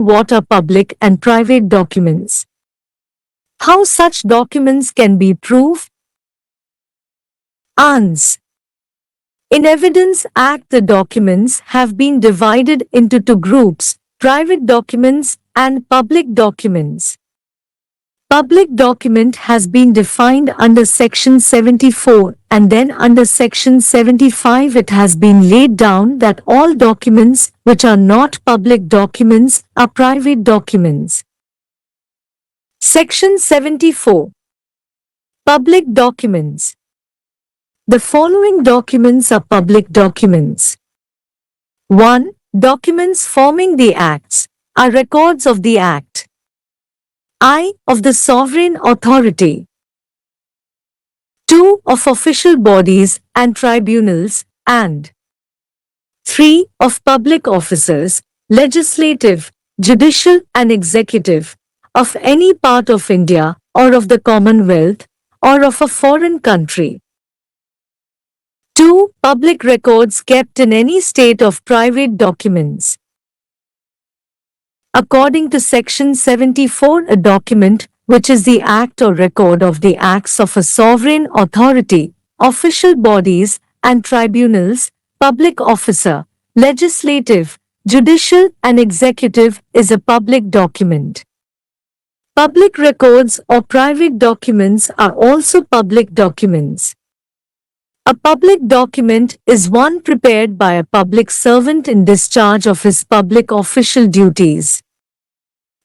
what are public and private documents. How such documents can be proved? Ans. In Evidence Act, the documents have been divided into two groups, private documents and public documents. Public document has been defined under Section 74 and then under Section 75 it has been laid down that all documents which are not public documents are private documents. Section 74. Public documents. The following documents are public documents. 1. Documents forming the acts are records of the act. I. Of the sovereign authority. 2. Of official bodies and tribunals, and 3. Of public officers, legislative, judicial and executive, of any part of India or of the Commonwealth or of a foreign country. 2. Public records kept in any state of private documents. According to Section 74, a document, which is the act or record of the acts of a sovereign authority, official bodies and tribunals, public officer, legislative, judicial and executive, is a public document. Public records or private documents are also public documents. A public document is one prepared by a public servant in discharge of his public official duties.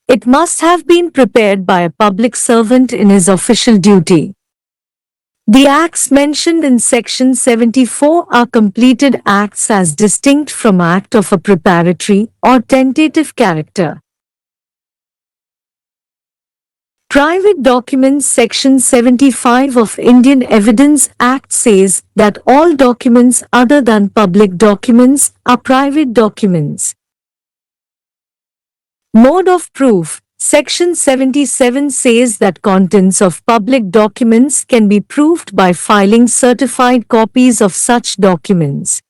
It must have been prepared by a public servant in his official duty. The acts mentioned in Section 74 are completed acts as distinct from act of a preparatory or tentative character. Private documents. Section 75 of Indian Evidence Act says that all documents other than public documents are private documents. Mode of proof. Section 77 says that contents of public documents can be proved by filing certified copies of such documents.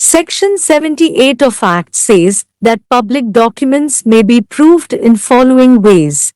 Section 78 of Act says that public documents may be proved in following ways.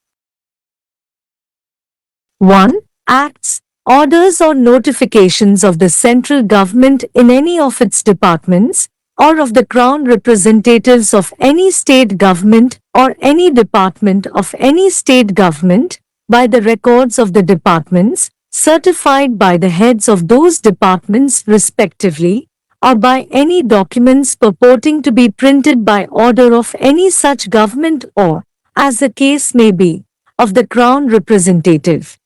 1. Acts, orders or notifications of the central government in any of its departments, or of the Crown representatives of any state government or any department of any state government, by the records of the departments, certified by the heads of those departments respectively, or by any documents purporting to be printed by order of any such government or, as the case may be, of the Crown representative.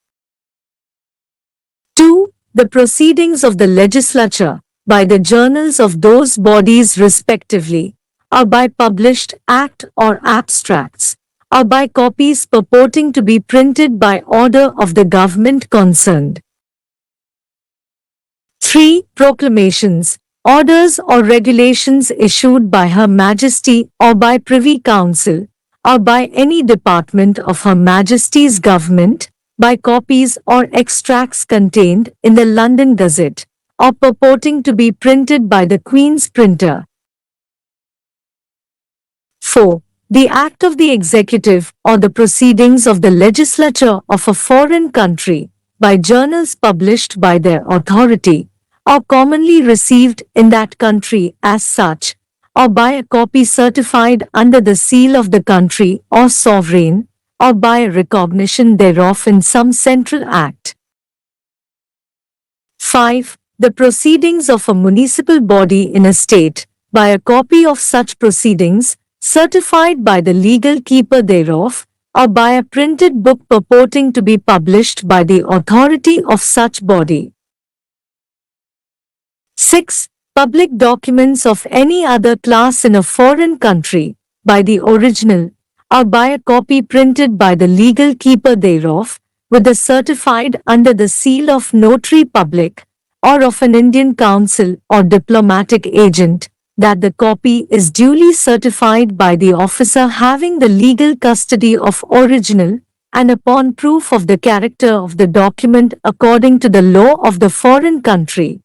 2. The proceedings of the legislature, by the journals of those bodies respectively, or by published act or abstracts, or by copies purporting to be printed by order of the government concerned. 3. Proclamations, orders or regulations issued by Her Majesty or by Privy Council, or by any department of Her Majesty's government, by copies or extracts contained in the London Gazette, or purporting to be printed by the Queen's printer. 4. The act of the executive or the proceedings of the legislature of a foreign country, by journals published by their authority, or commonly received in that country as such, or by a copy certified under the seal of the country or sovereign, or by a recognition thereof in some central act. 5. The proceedings of a municipal body in a state, by a copy of such proceedings, certified by the legal keeper thereof, or by a printed book purporting to be published by the authority of such body. 6. Public documents of any other class in a foreign country, by the original, or by a copy printed by the legal keeper thereof, with the certified under the seal of notary public, or of an Indian consul or diplomatic agent, that the copy is duly certified by the officer having the legal custody of original, and upon proof of the character of the document according to the law of the foreign country.